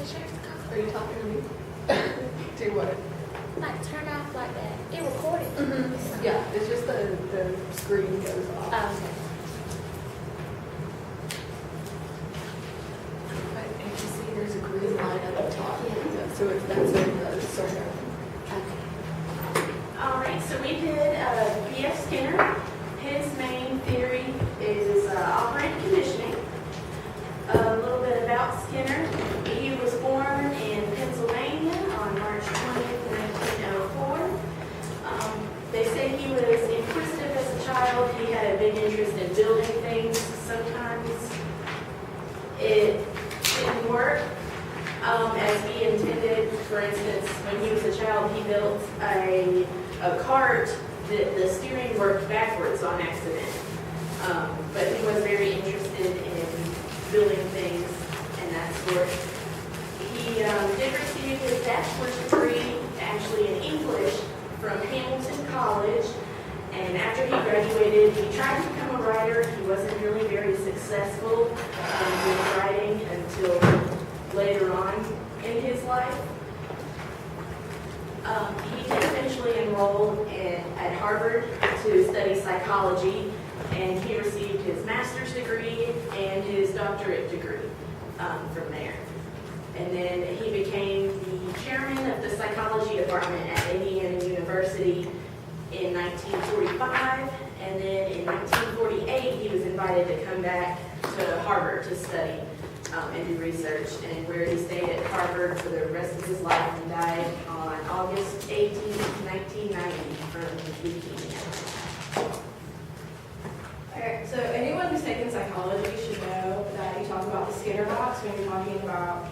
Are you talking to me? Do what? Like turn off like that. It recorded. Yeah, it's just the screen goes off. But if you see there's a green line at the top. Yeah. So that's in the circle. All right, so we did B.F. Skinner. His main theory is operant conditioning. A little bit about Skinner. He was born in Pennsylvania on March 20th, 1904. They say he was inquisitive as a child. He had a big interest in building things. Sometimes it didn't work as he intended. For instance, when he was a child, he built a cart that the steering worked backwards on accident. But he was very interested in building things and that sort. He did receive his bachelor's degree, actually in English, from Hamilton College. And after he graduated, he tried to become a writer. He wasn't really very successful with writing until later on in his life. He did eventually enroll at Harvard to study psychology, and he received his master's degree and his doctorate degree from there. And then he became the chairman of the psychology department at Indiana University in 1945, and then in 1948 he was invited to come back to Harvard to study and do research, and where he stayed at Harvard for the rest of his life and died on August 18, 1990 from leukemia. Alright, so anyone who's taken psychology should know that you talk about the Skinner box when you're talking about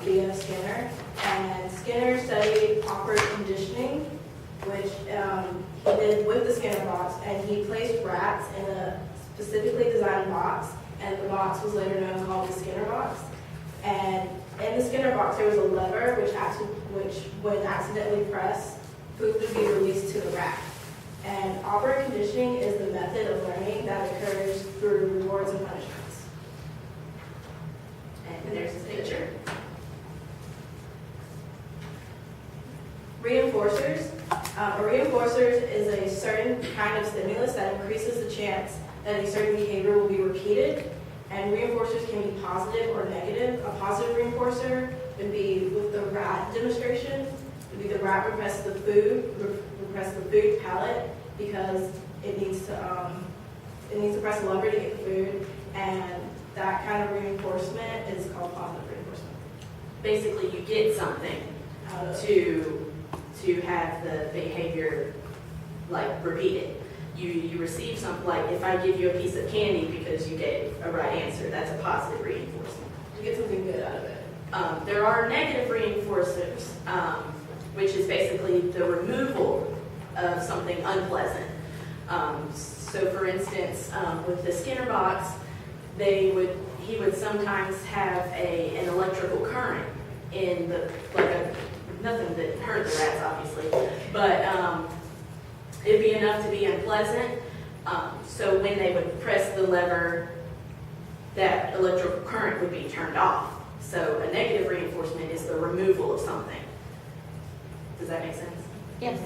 B.F. Skinner. And Skinner studied operant conditioning, which he did with the Skinner box, and he placed rats in a specifically designed box, and the box was later known called the Skinner box. And in the Skinner box there was a lever which when accidentally pressed, food would be released to the rat. And operant conditioning is the method of learning that occurs through rewards and punishments. And there's his picture. Reinforcers. Reinforcers is a certain kind of stimulus that increases the chance that a certain behavior will be repeated. And reinforcers can be positive or negative. A positive reinforcer would be with the rat demonstration. Would be the rat repress the food palate because it needs to press a lever to get the food, and that kind of reinforcement is called positive reinforcement. Basically, you get something to have the behavior like repeated. You receive something, like if I give you a piece of candy because you gave a right answer, that's a positive reinforcement. You get something good out of it. There are negative reinforcers, which is basically the removal of something unpleasant. So for instance, with the Skinner box, he would sometimes have an electrical current in nothing that hurt the rats, obviously, but it'd be enough to be unpleasant. So when they would press the lever, that electrical current would be turned off. So a negative reinforcement is the removal of something. Does that make sense? Yes.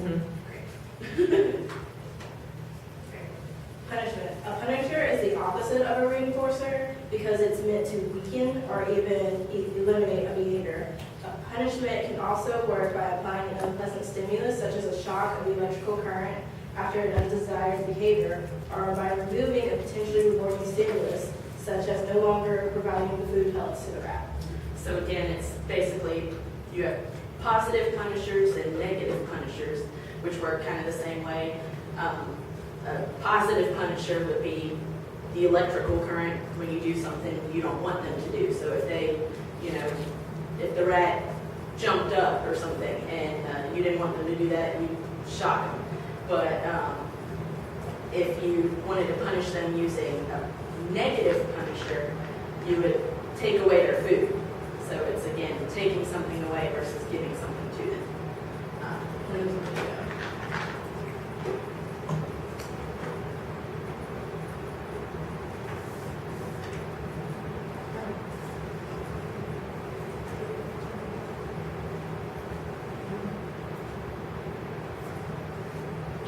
Punishment. A punisher is the opposite of a reinforcer because it's meant to weaken or even eliminate a behavior. A punishment can also work by applying an unpleasant stimulus, such as a shock of the electrical current after an undesired behavior, or by removing a potentially rewarding stimulus, such as no longer providing the food pellets to the rat. So again, it's basically you have positive punishers and negative punishers, which work kind of the same way. A positive punisher would be the electrical current when you do something you don't want them to do. So if if the rat jumped up or something and you didn't want them to do that, you shock them. But if you wanted to punish them using a negative punisher, you would take away their food. So it's again taking something away versus giving something to them.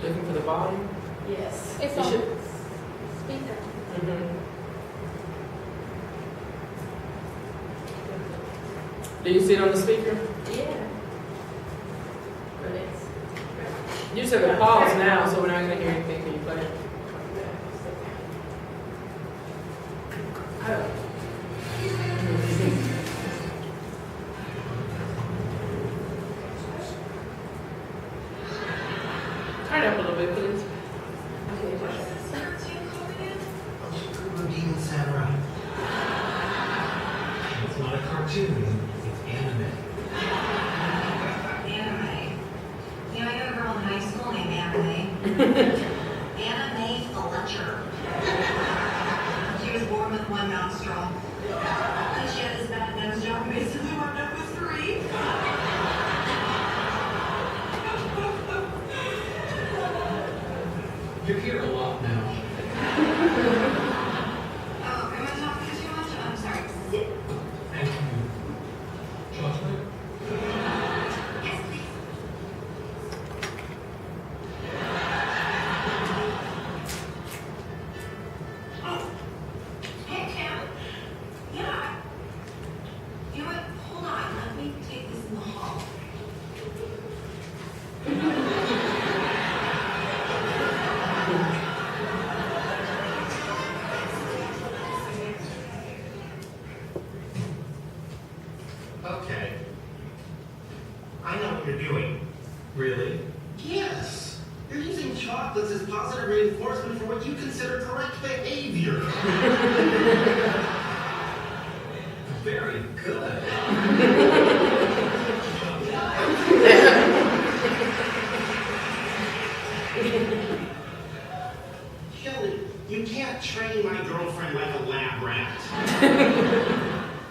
Looking for the volume? Yes. It's You on should- speaker. Do you see it on the speaker? Yeah. But it's. You just have to pause now, so we're not gonna hear anything when you play it. Oh. Turn it up a little bit, please. Routine samurai. It's not a cartoon, it's anime. Anime. Yeah, I got a girl in high school named Anime. Anime Fletcher. She was born with one nostril. And she had this bad nose job, basically wound up with three. You're here a lot now. Oh, am I talking too much? I'm sorry. Zip. Thank you. Chocolate? Yes, please. Oh. Hey, Cam. Yeah. You know what? Hold on. Let me take this in the hall. Okay. I know what you're doing. Really? Yes. You're using chocolates as positive reinforcement for what you consider correct behavior. Very good. Kelly, you can't train my girlfriend like a lab rat.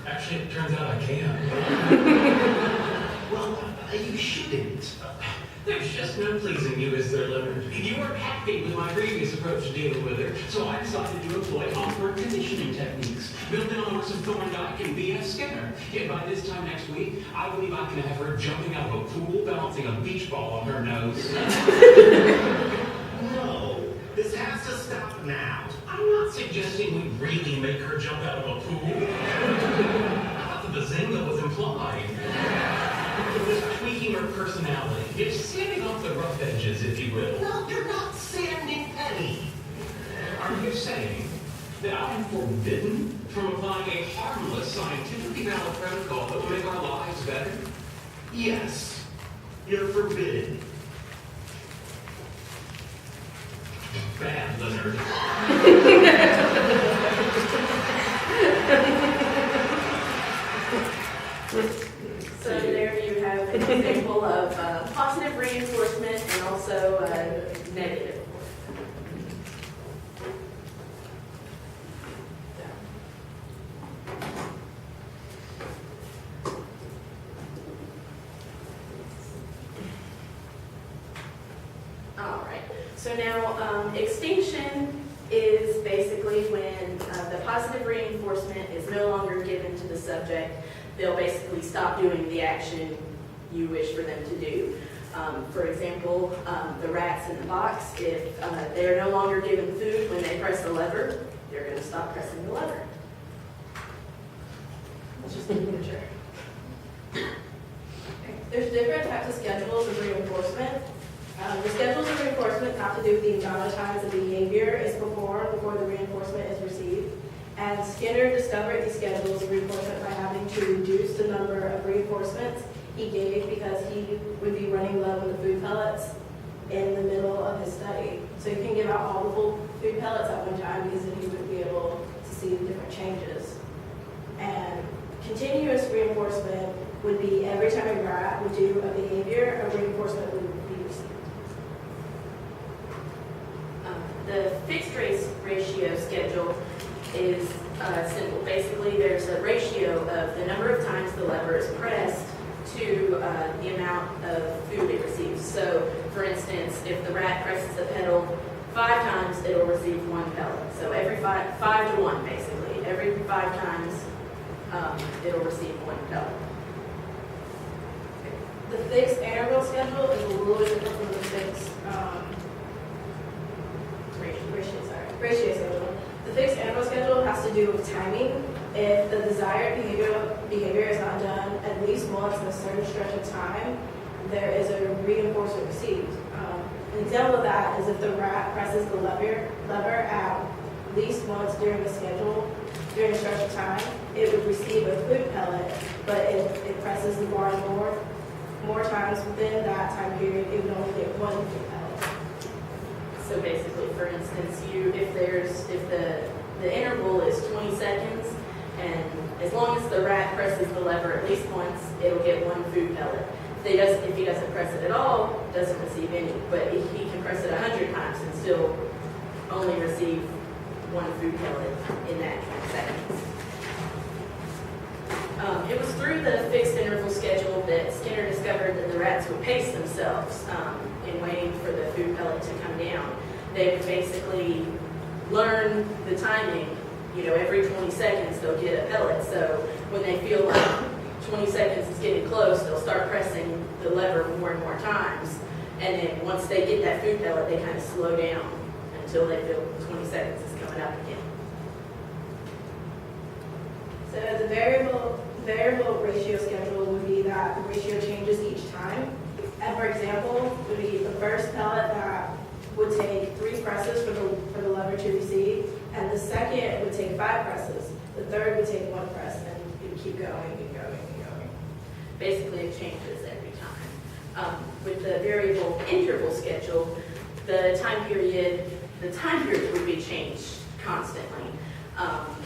Actually, it turns out I can. Well, you shouldn't. There's just no pleasing you, is there, Leonard? You weren't happy with my previous approach to dealing with her, so I decided to employ awkward conditioning techniques, building on the works of Thorndike and B.F. Skinner. Yet by this time next week, I believe I can have her jumping out of a pool, balancing a beach ball on her nose. No, this has to stop now. I'm not suggesting we really make her jump out of a pool. I thought the bazinga was implied. Just tweaking her personality. Just sanding off the rough edges, if you will. No, you're not sanding any. Are you saying that I am forbidden from applying a harmless, scientifically valid protocol that will make our lives better? Yes, you're forbidden. Bad, Leonard. So there you have an example of positive reinforcement and also negative. All right. So now extinction is basically when the positive reinforcement is no longer given to the subject. They'll basically stop doing the action you wish for them to do. For example, the rats in the box, if they're no longer given food when they press the lever, they're going to stop pressing the lever. Let's just take a picture. There's different types of schedules of reinforcement. The schedules of reinforcement have to do with the amount of times the behavior is performed before the reinforcement is received. And Skinner discovered these schedules of reinforcement by having to reduce the number of reinforcements he gave because he would be running low on the food pellets in the middle of his study. So you can give out all the full food pellets at one time because then he would be able to see the different changes. And continuous reinforcement would be every time a rat would do a behavior, a reinforcement would be received. The fixed ratio schedule is simple. Basically, there's a ratio of the number of times the lever is pressed to the amount of food it receives. So, for instance, if the rat presses the pedal 5 times, it'll receive 1 pellet. So every 5 to 1, basically. Every 5 times, it'll receive 1 pellet. The fixed interval schedule is a little bit different from the fixed ratio schedule. The fixed interval schedule has to do with timing. If the desired behavior is not done at least once in a certain stretch of time, there is a reinforcement received. An example of that is if the rat presses the lever at least once during the schedule, during a stretch of time, it would receive a food pellet, but if it presses the bar more times within that time period, it would only get one food pellet. So basically, for instance, if the interval is 20 seconds, and as long as the rat presses the lever at least once, it'll get one food pellet. If he doesn't press it at all, doesn't receive any. But if he can press it 100 times and still only receive one food pellet in that 20 seconds. It was through the fixed interval schedule that Skinner discovered that the rats would pace themselves in waiting for the food pellet to come down. They would basically learn the timing. Every 20 seconds they'll get a pellet. So when they feel like 20 seconds is getting close, they'll start pressing the lever more and more times. And then once they get that food pellet, they kind of slow down until they feel 20 seconds is coming up again. So the variable ratio schedule would be that the ratio changes each time. And for example, would be the first pellet that would take 3 presses for the lever to receive, and the second would take 5 presses. The third would take 1 press, and it would keep going and going and going. Basically, it changes every time. With the variable interval schedule, the time period would be changed constantly.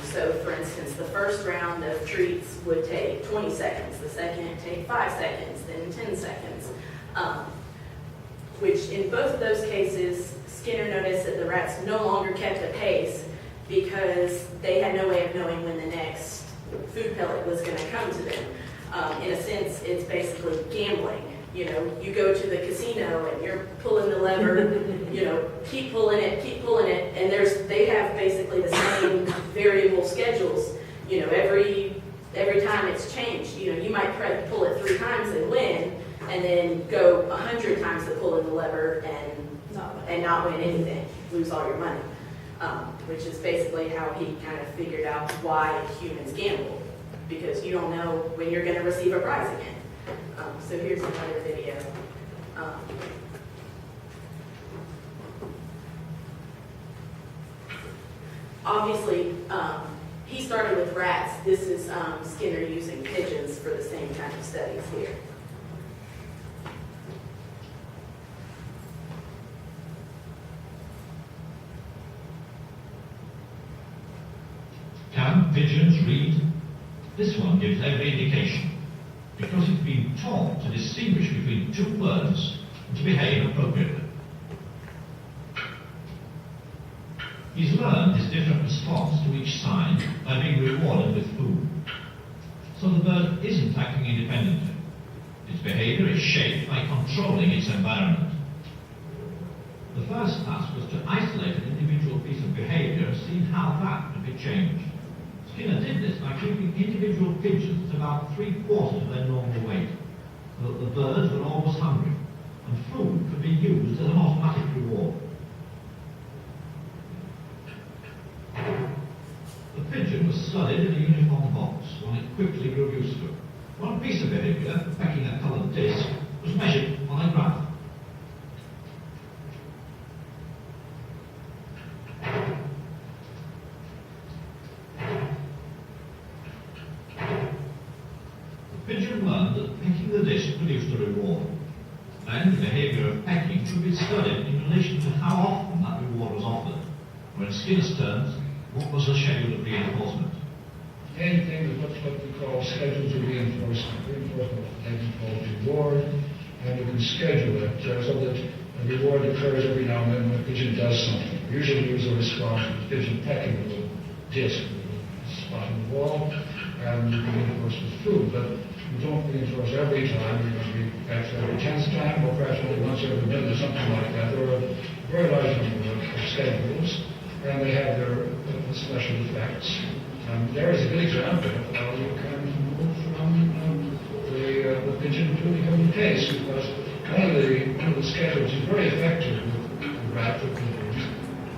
So, for instance, the first round of treats would take 20 seconds, the second take 5 seconds, then 10 seconds. Which in both of those cases, Skinner noticed that the rats no longer kept a pace because they had no way of knowing when the next food pellet was going to come to them. In a sense, it's basically gambling. You go to the casino and you're pulling the lever, keep pulling it, and they have basically the same variable schedules. Every time it's changed. You might pull it 3 times and win, and then go 100 times to pull in the lever and not win anything, lose all your money. Which is basically how he kind of figured out why humans gamble, because you don't know when you're going to receive a prize again. So here's another video. Obviously, he started with rats. This is Skinner using pigeons for the same kind of studies here. Can pigeons read? This one gives every indication, because it's been taught to distinguish between 2 words and to behave appropriately. He's learned his different response to each sign by being rewarded with food. So the bird isn't acting independently. Its behavior is shaped by controlling its environment. The first task was to isolate an individual piece of behavior and see how that could be changed. Skinner did this by keeping individual pigeons at about 3/4 of their normal weight, so that the birds were always hungry, and food could be used as an automatic reward. The pigeon was studied in a uniform box, one it quickly grew used to. One piece of behavior, pecking a coloured disc, was measured on a graph. The pigeon learned that pecking the disc produced a reward. Then the behavior of pecking could be studied in relation to how often that reward was offered, or in Skinner's terms, what was the schedule of reinforcement. Anything is what we call schedules of reinforcement. Reinforcement is taken called reward, and you can schedule it so that a reward occurs every now and then when a pigeon does something. Usually there's a response to the pigeon pecking with a disc, a spot on the wall, and you can reinforce with food. But you don't reinforce every time. You're going to be perhaps every 10th time, or perhaps only once every minute, or something like that. There are a very large number of schedules, and they have their special effects. There is a good example of how you can move from the pigeon to becoming pace, because one of the schedules is very effective with rats or pigeons.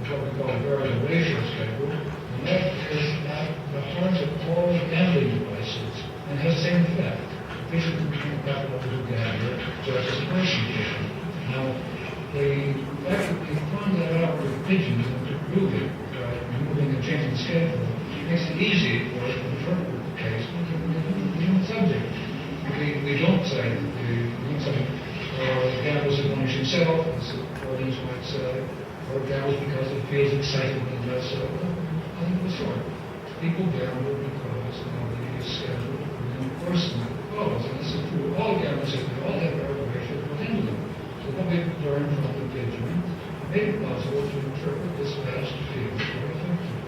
what we call a variable ratio schedule, and that is at the heart of all gambling devices and has the same effect. Efficient computing capital to gambler just as a person can. Now, the fact that they found that out with pigeons and to prove it by removing and changing the schedule makes it easy for us to interpret the case given the human subject. We don't say gambles to punish himself, as the audience might say, or gambles because it feels exciting and does so. Nothing of the sort. People gamble because the schedule and enforcement follows. And this is true of all gamblers, they all have variable ratios built into them. So what we've learned from the pigeon made it possible to interpret this vast field very effectively.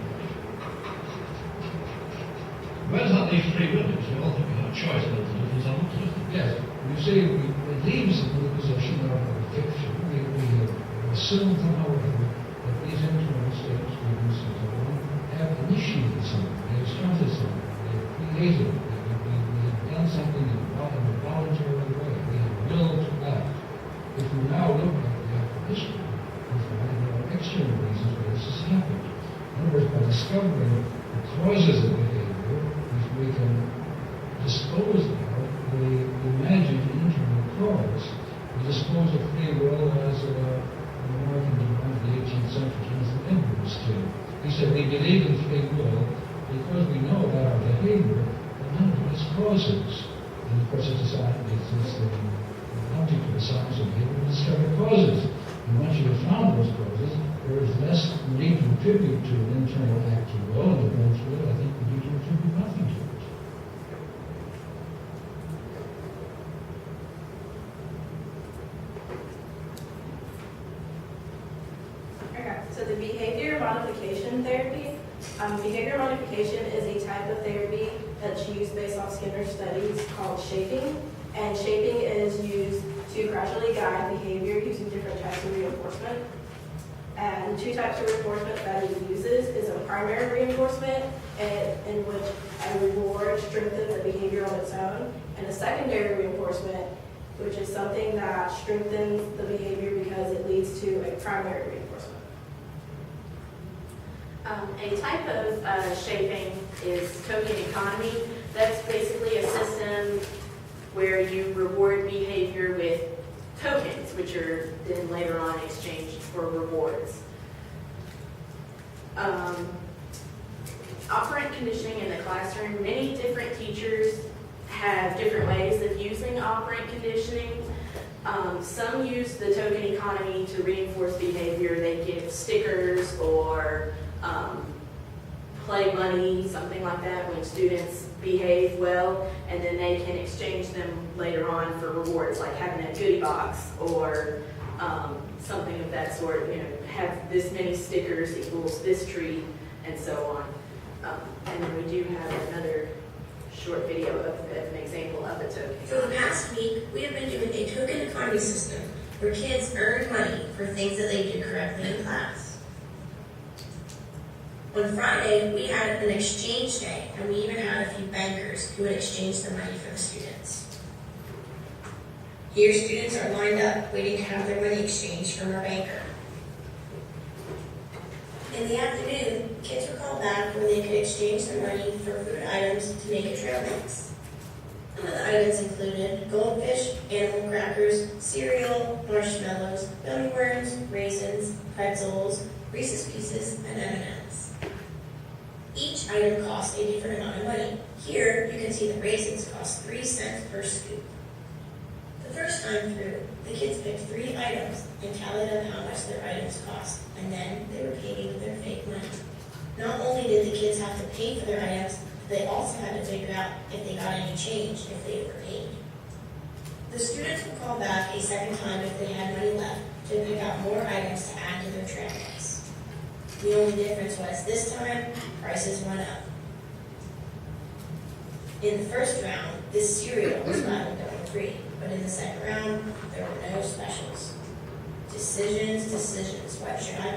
Where does that leave free will? Because we all think we have a choice whether to do things or not to do things. Yes, you see, it leaves us in the position of a fiction. We assume, however, that these internal states, students, and so on, have initiated something, they have started something, they have created, we have done something in a voluntary way, we have will to act. If we now look at the actual history, we find there are external reasons why this has happened. In other words, by discovering the causes of behavior, we can dispose of the imagined internal cause. We dispose of free will as an American divine of the 18th century, Jonathan Edwards did. He said, we believe in free will because we know about our behavior and not about its causes. And of course, it's a science, it's the object of the science of behavior to discover causes. And once you have found those causes, there is less need to attribute to an internal act of will, and eventually, I think we need to attribute nothing to it. Okay, so the behavior modification therapy. Behavior modification is a type of therapy that's used based off Skinner studies called shaping. And shaping is used to gradually guide behavior using different types of reinforcement. And the two types of reinforcement that it uses is a primary reinforcement, in which a reward strengthens the behavior on its own, and a secondary reinforcement, which is something that strengthens the behavior because it leads to a primary reinforcement. A type of shaping is token economy. That's basically a system where you reward behavior with tokens, which are then later on exchanged for rewards. Operant conditioning in the classroom, many different teachers have different ways of using operant conditioning. Some use the token economy to reinforce behavior. They give stickers or play money, something like that, when students behave well, and then they can exchange them later on for rewards, like having a goodie box or something of that sort. Have this many stickers equals this treat, and so on. And then we do have another short video of an example of a token. For the past week, we have been doing a token economy system where kids earn money for things that they did correctly in class. On Friday, we had an exchange day, and we even had a few bankers who would exchange the money for the students. Here, students are lined up waiting to have their money exchanged from our banker. In the afternoon, kids were called back where they could exchange their money for food items to make a trail mix. Some of the items included goldfish, animal crackers, cereal, marshmallows, gummy worms, raisins, pretzels, Reese's Pieces, and M&Ms. Each item cost a different amount of money. Here, you can see the raisins cost 3 cents per scoop. The first time through, the kids picked 3 items and tallied up how much their items cost, and then they were paid with their fake money. Not only did the kids have to pay for their items, but they also had to figure out if they got any change if they were paid. The students would call back a second time if they had money left to pick out more items to add to their trail mix. The only difference was this time, prices went up. In the first round, this cereal was $5 free, but in the second round, there were no specials. Decisions, what should I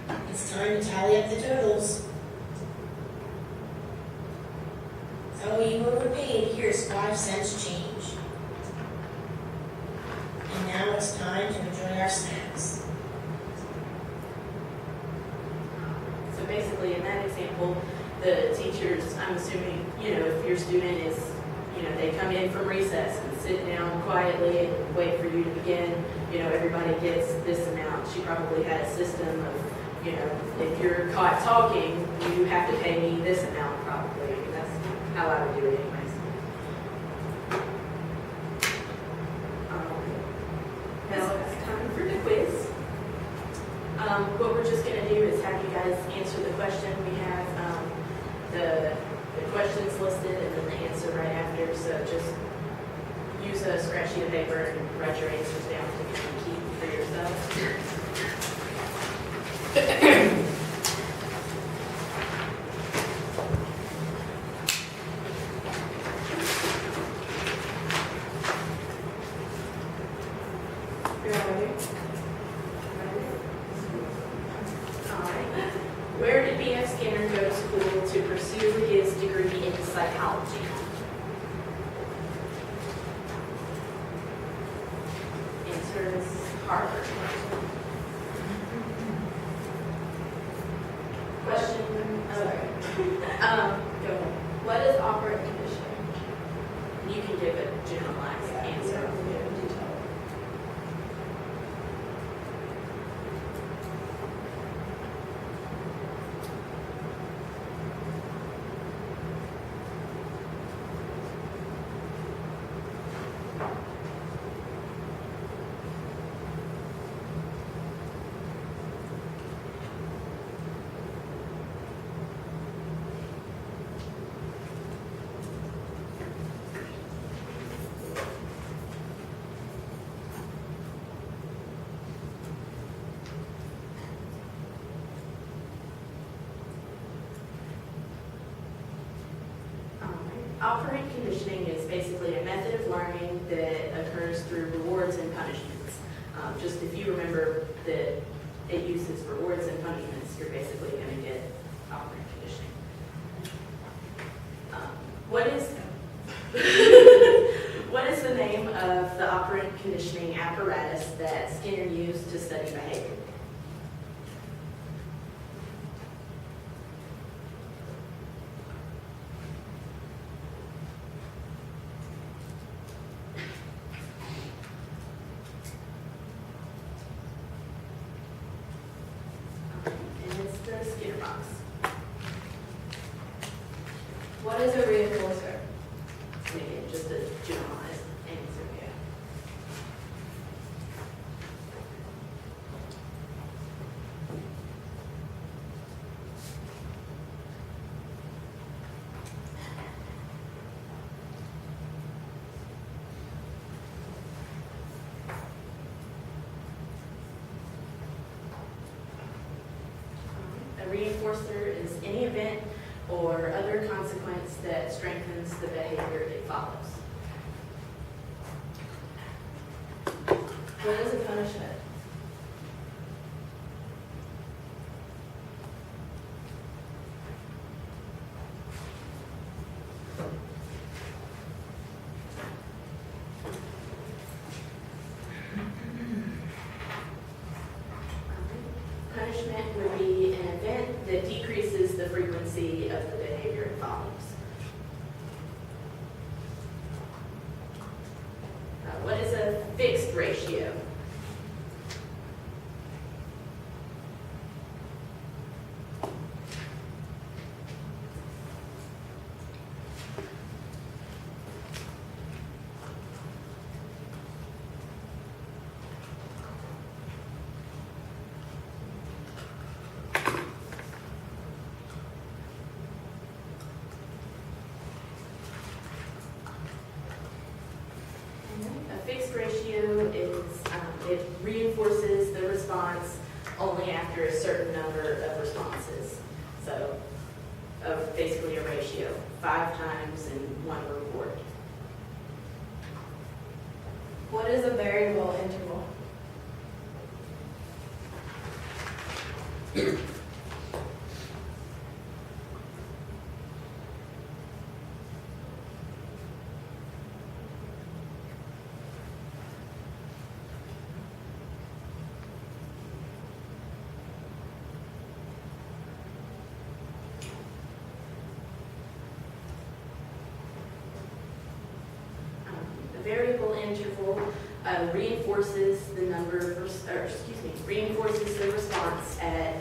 buy? It's time to tally up the totals. So you overpaid, here's 5 cents change. And now it's time to enjoy our snacks. people. The teachers, I'm assuming, if your student is, they come in from recess and sit down quietly and wait for you to begin, everybody gets this amount. She probably had a system of, if you're caught talking, you have to pay me this amount probably. I mean, that's how I would do it anyways. Now it's time for the quiz. What we're just going to do is have you guys answer the question. We have the questions listed and then the answer right after. So just use a scratch sheet of paper and write your answers down to keep for yourself. Where did B.F. Skinner go to school to pursue his degree in psychology? Answer is Harvard. Question, go ahead. What is operant conditioning? You can give a generalized answer. Operant conditioning is basically a method of learning that occurs through rewards and punishments. Just if you remember that it uses rewards and punishments, you're basically going to get operant conditioning. What is the name of the operant conditioning apparatus that Skinner used to study behavior? Skinner box. What is a reinforcer? Again, just a generalized answer, yeah. A reinforcer is any event or other consequence that strengthens the behavior it follows. What is a punishment? Punishment would be an event that decreases the frequency of the behavior it follows. What is a fixed ratio? A fixed ratio is, it reinforces the response only after a certain number of responses. So, of basically a ratio, 5 times in one report. What is a variable interval? interval reinforces the response at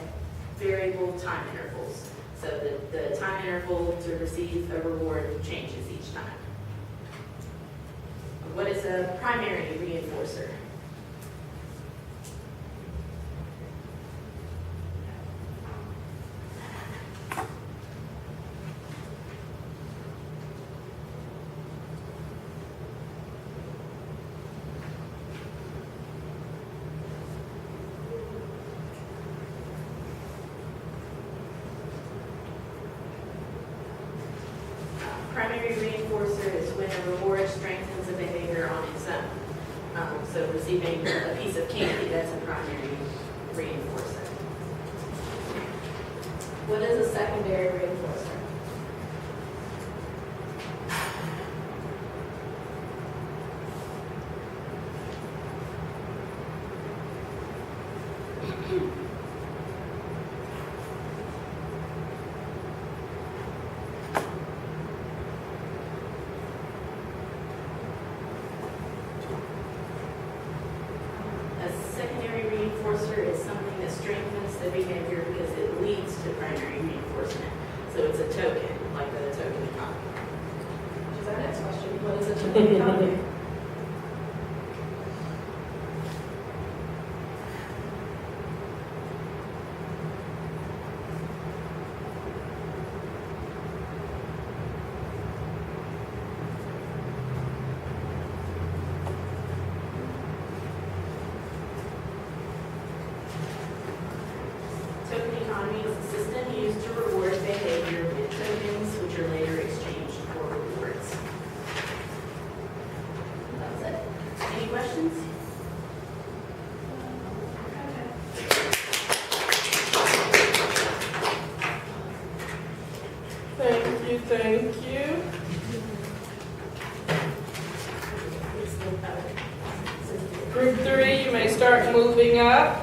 variable time intervals. So the time interval to receive a reward changes each time. What is a primary reinforcer? Primary reinforcer is when a reward strengthens a behavior on its own. So receiving a piece of candy, that's a primary reinforcer. What is a secondary reinforcer? A secondary reinforcer is something that strengthens the behavior because it leads to primary reinforcement. So it's a token, like the token economy. Which is our next question. What is a token economy? Token economy is a system used to reward behavior with tokens, which are later exchanged for rewards. That's it. Any questions? Thank you, thank you. Group 3, you may start moving up.